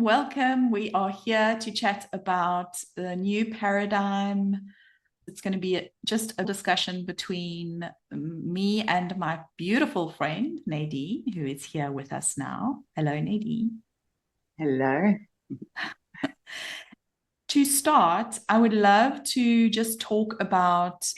Welcome. We are here to chat about the new paradigm. It's going to be just a discussion between me and my beautiful friend, Nadine, who is here with us now. Hello, Nadine. Hello. To start, I would love to just talk about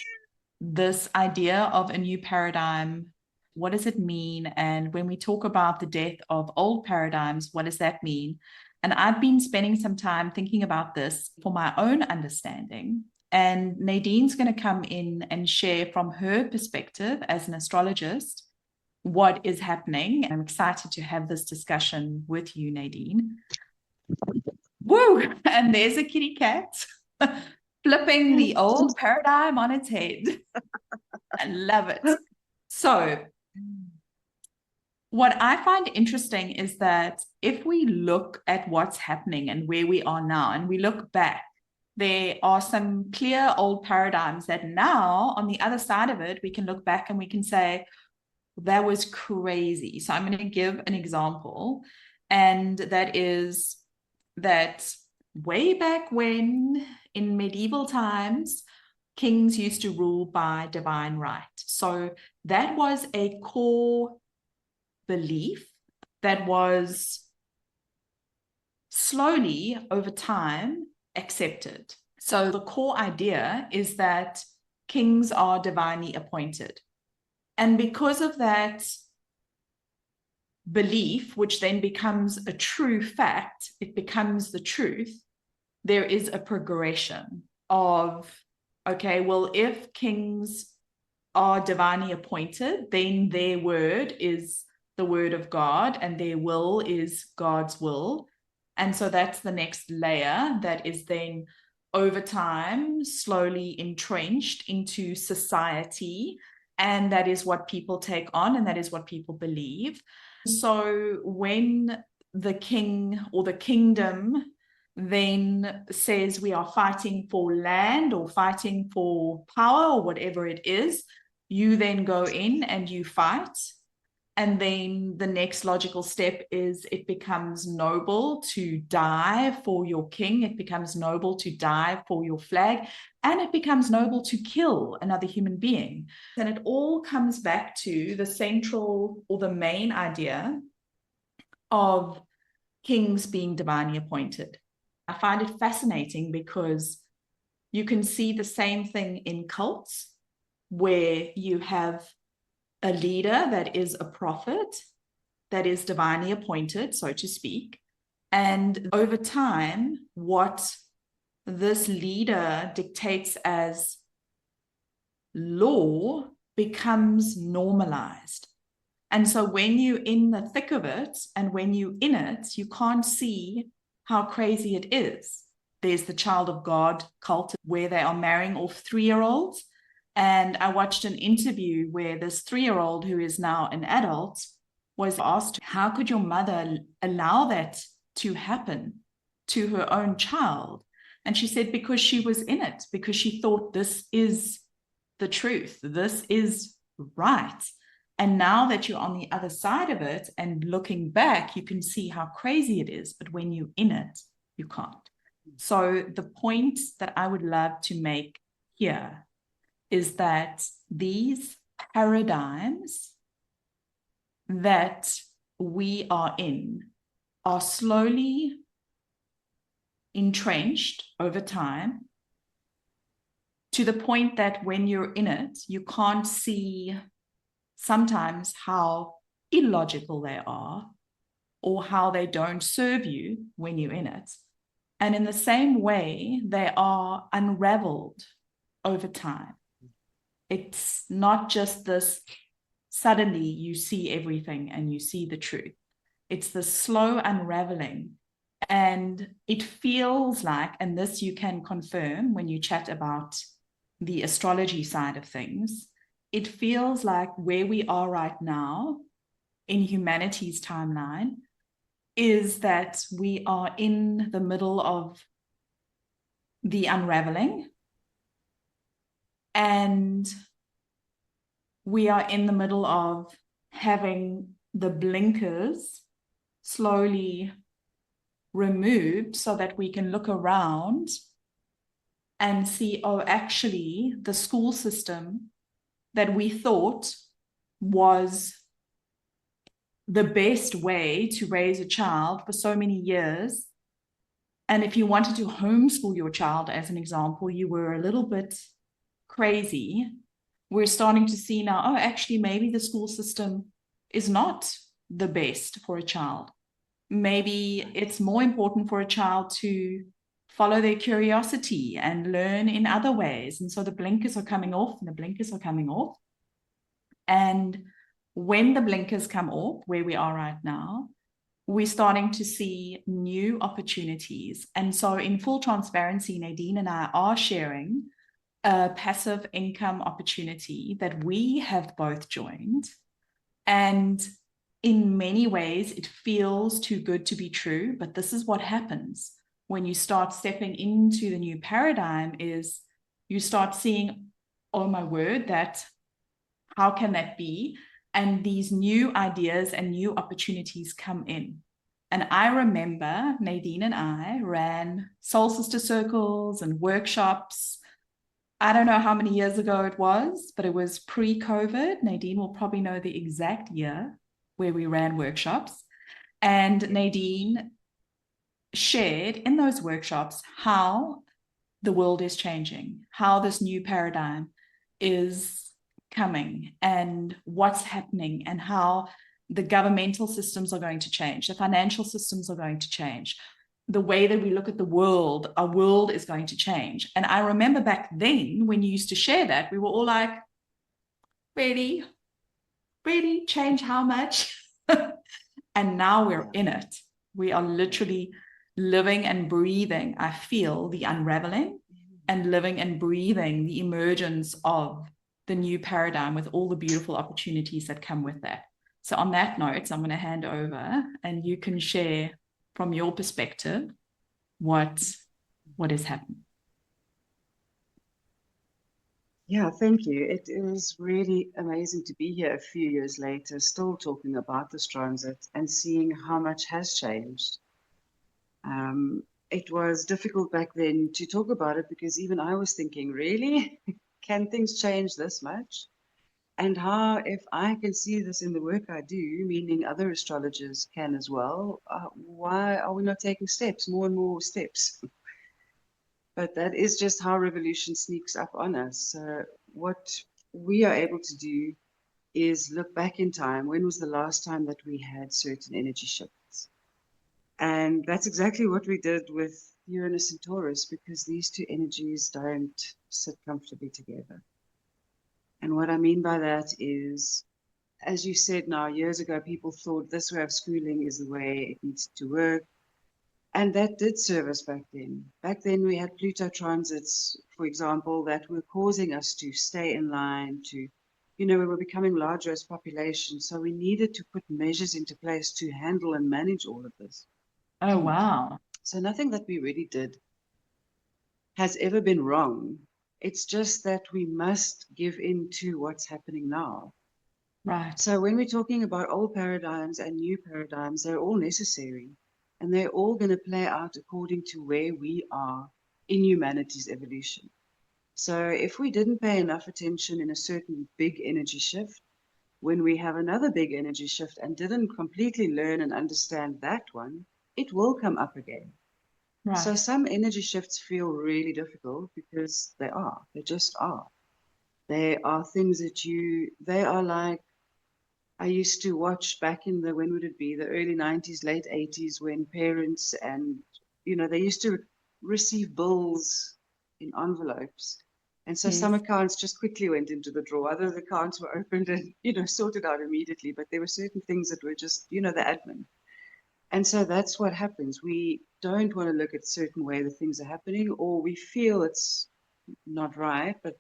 this idea of a new paradigm. What does it mean? And when we talk about the death of old paradigms, what does that mean? And I've been spending some time thinking about this for my own understanding. And Nadine's going to come in and share from her perspective as an astrologist what is happening. I'm excited to have this discussion with you, Nadine. Woo! And there's a kitty cat flipping the old paradigm on its head. I love it. So, what I find interesting is that if we look at what's happening and where we are now, and we look back, there are some clear old paradigms that now, on the other side of it, we can look back and we can say, that was crazy. So, I'm going to give an example, and that is that way back when, in medieval times, kings used to rule by divine right. So that was a core belief that was slowly over time accepted. So the core idea is that kings are divinely appointed. And because of that belief, which then becomes a true fact, it becomes the truth, there is a progression of, okay, well, if kings are divinely appointed, then their word is the word of God and their will is God's will. And so that's the next layer that is then over time slowly entrenched into society. And that is what people take on and that is what people believe. So when the king or the kingdom then says we are fighting for land or fighting for power or whatever it is, you then go in and you fight. And then the next logical step is it becomes noble to die for your king. It becomes noble to die for your flag. And it becomes noble to kill another human being. And it all comes back to the central or the main idea of kings being divinely appointed. I find it fascinating because you can see the same thing in cults where you have a leader that is a prophet, that is divinely appointed, so to speak. And over time, what this leader dictates as law becomes normalized. And so when you're in the thick of it and when you're in it, you can't see how crazy it is. There's the child of God cult where they are marrying off 3-year-olds. And I watched an interview where this 3-year-old, who is now an adult, was asked, how could your mother allow that to happen to her own child? And she said, because she was in it, because she thought this is the truth, this is right. And now that you're on the other side of it and looking back, you can see how crazy it is. But when you're in it, you can't. So the point that I would love to make here is that these paradigms that we are in are slowly entrenched over time to the point that when you're in it, you can't see sometimes how illogical they are or how they don't serve you when you're in it. And in the same way, they are unraveled over time. It's not just this suddenly you see everything and you see the truth. It's the slow unraveling. And it feels like, and this you can confirm when you chat about the astrology side of things, it feels like where we are right now in humanity's timeline is that we are in the middle of the unraveling and we are in the middle of having the blinkers slowly removed so that we can look around and see, oh, actually, the school system that we thought was the best way to raise a child for so many years. And if you wanted to homeschool your child, as an example, you were a little bit crazy. We're starting to see now, oh, actually, maybe the school system is not the best for a child. Maybe it's more important for a child to follow their curiosity and learn in other ways. And so the blinkers are coming off and the blinkers are coming off. And when the blinkers come off, where we are right now, we're starting to see new opportunities. And so in full transparency, Nadine and I are sharing a passive income opportunity that we have both joined. And in many ways, it feels too good to be true, but this is what happens when you start stepping into the new paradigm is you start seeing, oh my word, that how can that be? And these new ideas and new opportunities come in. And I remember Nadine and I ran soul sister circles and workshops. I don't know how many years ago it was, but it was pre-COVID. Nadine will probably know the exact year where we ran workshops. And Nadine shared in those workshops how the world is changing, how this new paradigm is coming and what's happening and how the governmental systems are going to change, the financial systems are going to change, the way that we look at the world, our world is going to change. And I remember back then when you used to share that, we were all like, really? Really? Change how much? And now we're in it. We are literally living and breathing, I feel, the unraveling and living and breathing the emergence of the new paradigm with all the beautiful opportunities that come with that. So on that note, I'm going to hand over and you can share from your perspective what is happening. Yeah, thank you. It is really amazing to be here a few years later, still talking about this transit and seeing how much has changed. It was difficult back then to talk about it because even I was thinking, really? Can things change this much? And how, if I can see this in the work I do, meaning other astrologers can as well, why are we not taking steps, more and more steps? But that is just how revolution sneaks up on us. So what we are able to do is look back in time. When was the last time that we had certain energy shifts? And that's exactly what we did with Uranus and Taurus, because these two energies don't sit comfortably together. And what I mean by that is, as you said now, years ago, people thought this way of schooling is the way it needs to work. And that did serve us back then. Back then, we had Pluto transits, for example, that were causing us to stay in line, we were becoming larger as population. So we needed to put measures into place to handle and manage all of this. Oh, wow. So nothing that we really did has ever been wrong. It's just that we must give in to what's happening now. Right. So when we're talking about old paradigms and new paradigms, they're all necessary. And they're all going to play out according to where we are in humanity's evolution. So if we didn't pay enough attention in a certain big energy shift, when we have another big energy shift and didn't completely learn and understand that one, it will come up again. Right. So some energy shifts feel really difficult because they just are. They are things they are like, I used to watch back in when would it be, the early 90s, late 80s, when parents and, they used to receive bills in envelopes. And so some accounts just quickly went into the drawer. Other accounts were opened and, sorted out immediately. But there were certain things that were just, the admin. And so that's what happens. We don't want to look at a certain way that things are happening, or we feel it's not right, but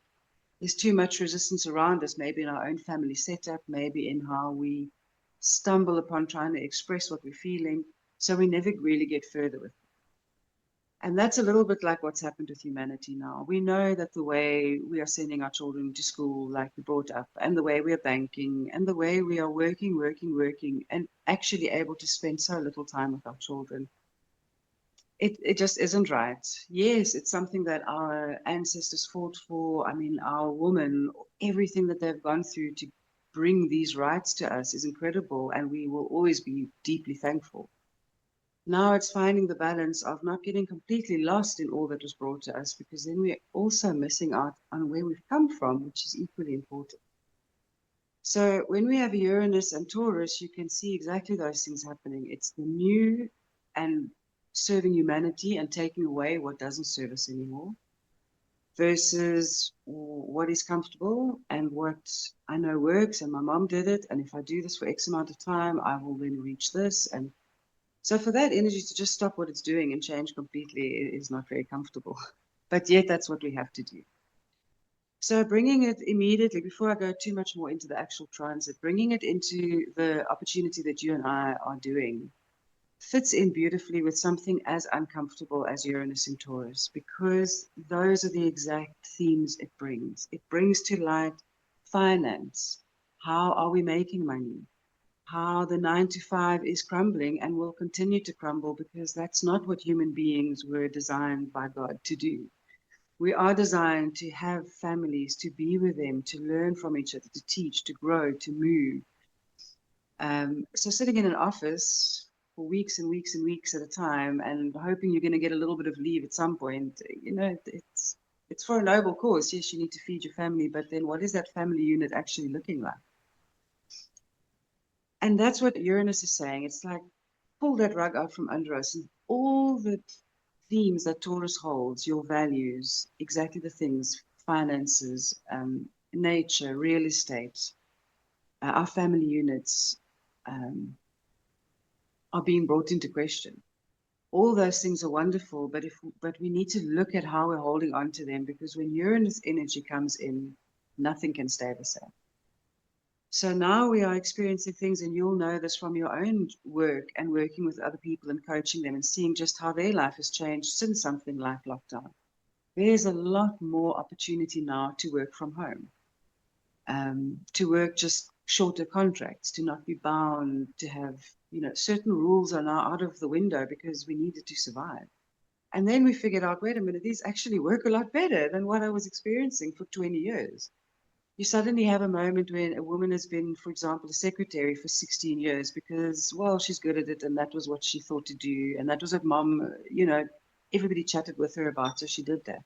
there's too much resistance around us, maybe in our own family setup, maybe in how we stumble upon trying to express what we're feeling. So we never really get further with it. And that's a little bit like what's happened with humanity now. We know that the way we are sending our children to school, like we brought up, and the way we are banking, and the way we are working, and actually able to spend so little time with our children it just isn't right. Yes, it's something that our ancestors fought for. I mean, our women, everything that they've gone through to bring these rights to us is incredible, and we will always be deeply thankful. Now it's finding the balance of not getting completely lost in all that was brought to us, because then we're also missing out on where we've come from, which is equally important. So when we have Uranus and Taurus, you can see exactly those things happening. It's the new and serving humanity and taking away what doesn't serve us anymore, versus what is comfortable and what I know works, and my mom did it, and if I do this for X amount of time, I will then reach this. And so for that energy to just stop what it's doing and change completely is not very comfortable. But yet that's what we have to do. So bringing it immediately, before I go too much more into the actual transit, bringing it into the opportunity that you and I are doing fits in beautifully with something as uncomfortable as Uranus in Taurus, because those are the exact themes it brings. It brings to light finance. How are we making money? How the 9 to 5 is crumbling and will continue to crumble, because that's not what human beings were designed by God to do. We are designed to have families, to be with them, to learn from each other, to teach, to grow, to move. So sitting in an office for weeks and weeks and weeks at a time and hoping you're going to get a little bit of leave at some point, it's for a noble cause. Yes, you need to feed your family, but then what is that family unit actually looking like? And that's what Uranus is saying. It's like, pull that rug out from under us, and all the themes that Taurus holds, your values, exactly the things, finances, nature, real estate, our family units, um, are being brought into question. All those things are wonderful, but we need to look at how we're holding on to them, because when Uranus energy comes in, nothing can stay the same. So now we are experiencing things, and you'll know this from your own work and working with other people and coaching them and seeing just how their life has changed since something like lockdown. There's a lot more opportunity now to work from home, to work just shorter contracts, to not be bound, to have, certain rules are now out of the window because we needed to survive. And then we figured out, wait a minute, these actually work a lot better than what I was experiencing for 20 years. You suddenly have a moment when a woman has been, for example, a secretary for 16 years because, well, she's good at it and that was what she thought to do. And that was what mom, everybody chatted with her about, so she did that.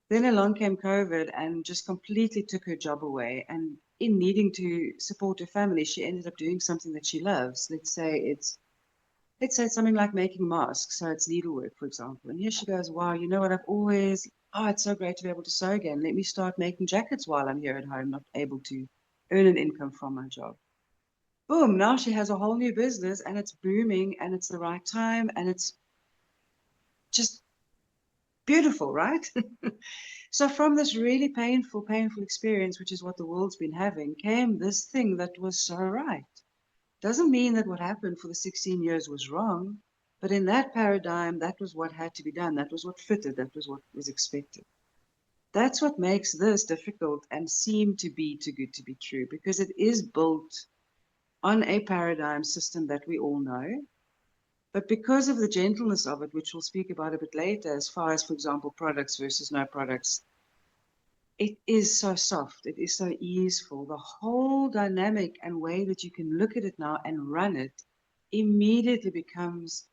Then along came COVID and just completely took her job away. And in needing to support her family, she ended up doing something that she loves. Let's say something like making masks. So it's needlework, for example. And here she goes, wow, you know what? It's so great to be able to sew again. Let me start making jackets while I'm here at home, not able to earn an income from my job. Boom, now she has a whole new business and it's booming and it's the right time and it's just beautiful, right? So from this really painful experience, which is what the world's been having, came this thing that was so right. Doesn't mean that what happened for the 16 years was wrong, but in that paradigm, that was what had to be done. That was what fitted. That was what was expected. That's what makes this difficult and seem to be too good to be true, because it is built on a paradigm system that we all know. But because of the gentleness of it, which we'll speak about a bit later, as far as, for example, products versus no products, it is so soft, it is so easeful. The whole dynamic and way that you can look at it now and run it immediately becomes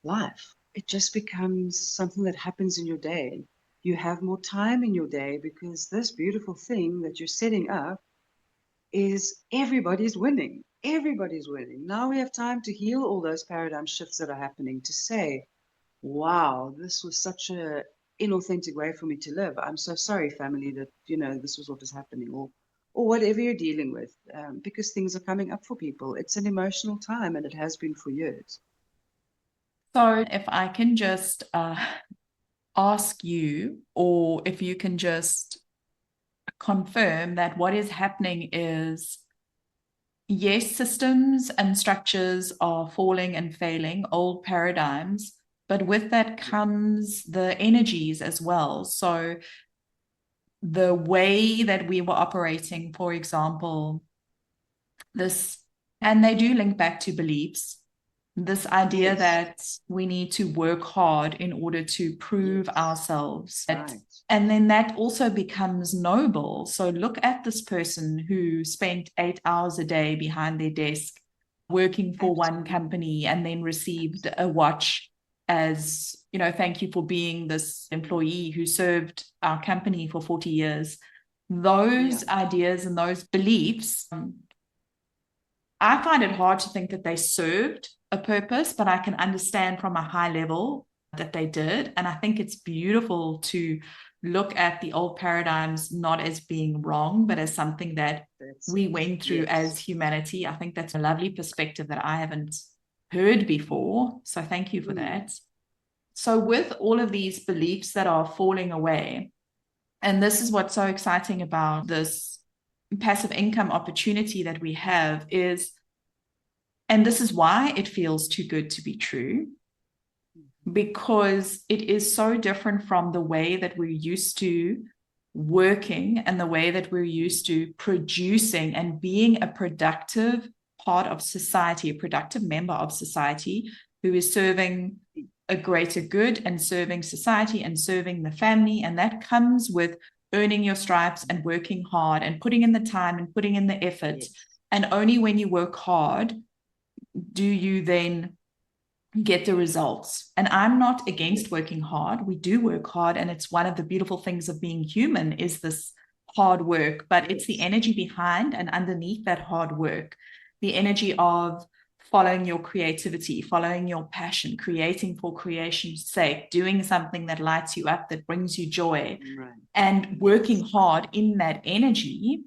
life. It just becomes something that happens in your day. You have more time in your day because this beautiful thing that you're setting up is everybody's winning. Everybody's winning. Now we have time to heal all those paradigm shifts that are happening, to say, wow, this was such a inauthentic way for me to live. I'm so sorry, family, that this was what was happening, or whatever you're dealing with, because things are coming up for people. It's an emotional time, and it has been for years. So if I can just ask you, or if you can just confirm that what is happening is, yes, systems and structures are falling and failing, old paradigms, but with that comes the energies as well. So the way that we were operating, for example, this, and they do link back to beliefs. This idea Yes. that we need to work hard in order to prove Yes. ourselves. Right. And then that also becomes noble. So look at this person who spent 8 hours a day behind their desk working for one Absolutely. company and then received a watch as, you know, thank you for being this employee who served our company for 40 years. Those ideas and those beliefs, I find it hard to think that they served a purpose, but I can understand from a high level that they did. And I think it's beautiful to look at the old paradigms not as being wrong, but as something that we went through as humanity. I think that's a lovely perspective that I haven't heard before. So thank you for that. So with all of these beliefs that are falling away, and this is what's so exciting about this passive income opportunity that we have is, and this is why it feels too good to be true, because it is so different from the way that we're used to working and the way that we're used to producing and being a productive part of society, a productive member of society who is serving a greater good and serving society and serving the family. And that comes with earning your stripes and working hard and putting in the time and putting in the effort. Yes. And only when you work hard do you then get the results. And I'm not against working hard. We do work hard, and it's one of the beautiful things of being human is this hard work, but it's the energy behind and underneath that hard work, the energy of following your creativity, following your passion, creating for creation's sake, doing something that lights you up, that brings you joy, and working hard in that energy.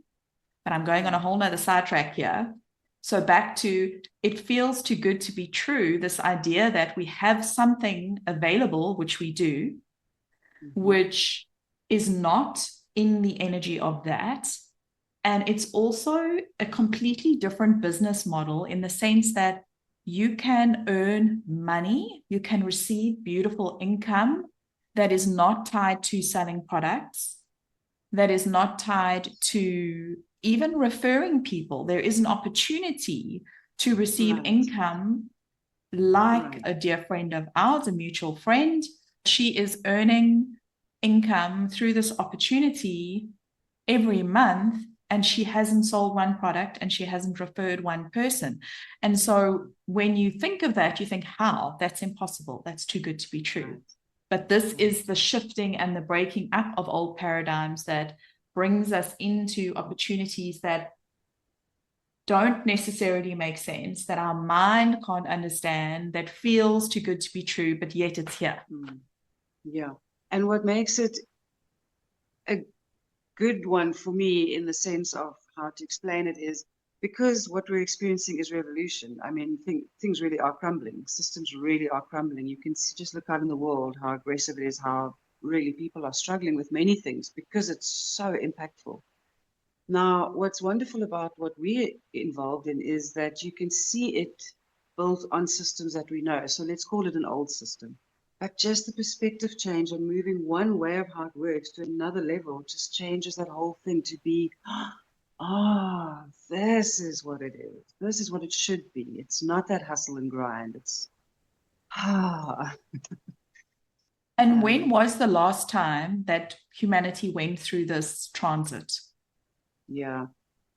But I'm going on a whole nother sidetrack here. So back to, it feels too good to be true, this idea that we have something available, which we do, which is not in the energy of that. And it's also a completely different business model in the sense that you can earn money, you can receive beautiful income that is not tied to selling products, that is not tied to even referring people. There is an opportunity to receive income, like a dear friend of ours, a mutual friend. She is earning income through this opportunity every month, and she hasn't sold one product and she hasn't referred one person. And so when you think of that, you think, how? That's impossible. That's too good to be true. But this is the shifting and the breaking up of old paradigms that brings us into opportunities that don't necessarily make sense, that our mind can't understand, that feels too good to be true, but yet it's here. Yeah. And what makes it a good one for me in the sense of how to explain it is because what we're experiencing is revolution. I mean, things really are crumbling. Systems really are crumbling. You can just look out in the world, how aggressive it is, how really people are struggling with many things because it's so impactful. Now, what's wonderful about what we're involved in is that you can see it built on systems that we know. So let's call it an old system. But just the perspective change and moving one way of how it works to another level just changes that whole thing to be, this is what it is. This is what it should be. It's not that hustle and grind. It's, And when was the last time that humanity went through this transit? Yeah.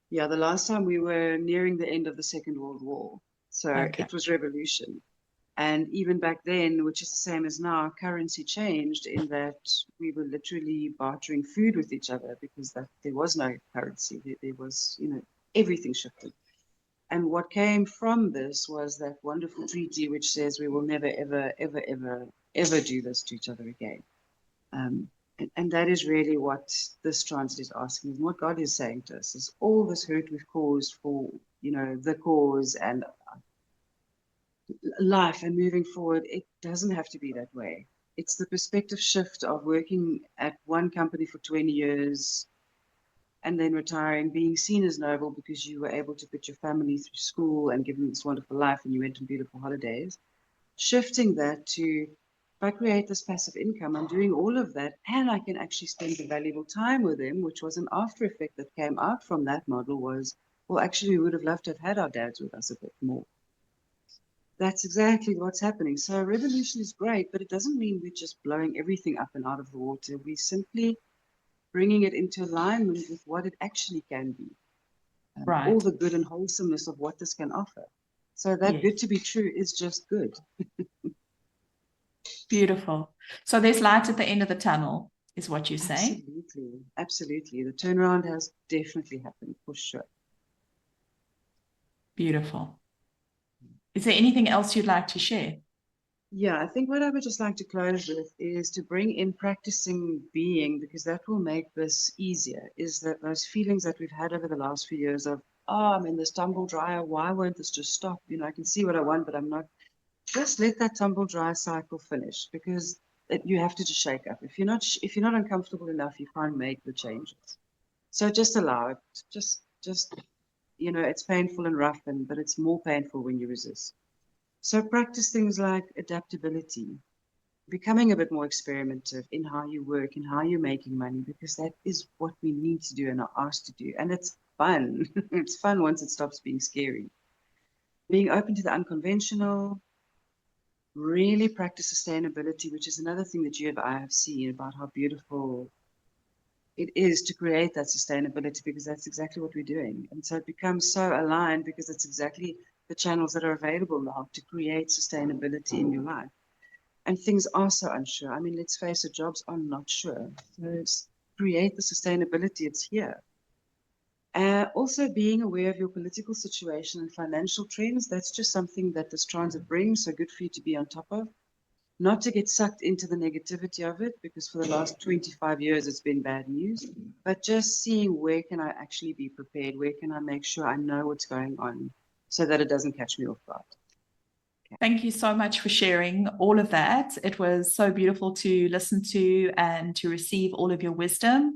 Yeah, the last time we were nearing the end of the Second World War. So it was revolution. And even back then, which is the same as now, currency changed in that we were literally bartering food with each other because there was no currency. There was, everything shifted. And what came from this was that wonderful treaty which says we will never, ever, ever, ever, ever do this to each other again. And that is really what this transit is asking, and what God is saying to us is all this hurt we've caused for, the cause and life and moving forward, it doesn't have to be that way. It's the perspective shift of working at one company for 20 years and then retiring, being seen as noble because you were able to put your family through school and give them this wonderful life and you went on beautiful holidays. Shifting that to, if I create this passive income, I'm doing all of that and I can actually spend the valuable time with them, which was an after effect that came out from that model was, well, actually, we would have loved to have had our dads with us a bit more. That's exactly what's happening. So revolution is great, but it doesn't mean we're just blowing everything up and out of the water. We're simply bringing it into alignment with what it actually can be, all Right. the good and wholesomeness of what this can offer. So that Yes. good to be true is just good. Beautiful. So there's light at the end of the tunnel, is what you're saying? Absolutely. Absolutely. The turnaround has definitely happened for sure. Beautiful. Is there anything else you'd like to share? Yeah, I think what I would just like to close with is to bring in practicing being, because that will make this easier, is that those feelings that we've had over the last few years of, oh, I'm in this tumble dryer, why won't this just stop? You know, I can see what I want, but I'm not. Just let that tumble dryer cycle finish, because you have to just shake up. If you're not uncomfortable enough, you can't make the changes. So just allow it. Just it's painful and rough, but it's more painful when you resist. So practice things like adaptability, becoming a bit more experimentative in how you work and how you're making money, because that is what we need to do and are asked to do. And it's fun. It's fun once it stops being scary. Being open to the unconventional, really practice sustainability, which is another thing that you and I have seen about how beautiful it is to create that sustainability, because that's exactly what we're doing. And so it becomes so aligned because it's exactly the channels that are available now to create sustainability in your life. And things are so unsure. I mean, let's face it, jobs are not sure. So create the sustainability, it's here. Also, being aware of your political situation and financial trends, that's just something that this transit brings. So good for you to be on top of. Not to get sucked into the negativity of it, because for the last 25 years it's been bad news, but just seeing where can I actually be prepared, where can I make sure I know what's going on so that it doesn't catch me off guard. Thank you so much for sharing all of that. It was so beautiful to listen to and to receive all of your wisdom.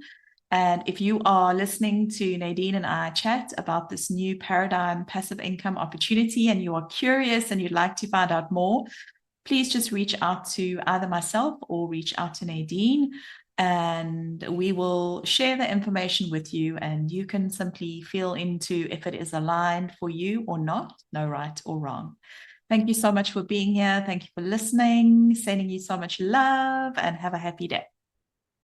And if you are listening to Nadine and I chat about this new paradigm passive income opportunity and you are curious and you'd like to find out more, please just reach out to either myself or reach out to Nadine, and we will share the information with you, and you can simply feel into if it is aligned for you or not, no right or wrong. Thank you so much for being here. Thank you for listening, sending you so much love, and have a happy day.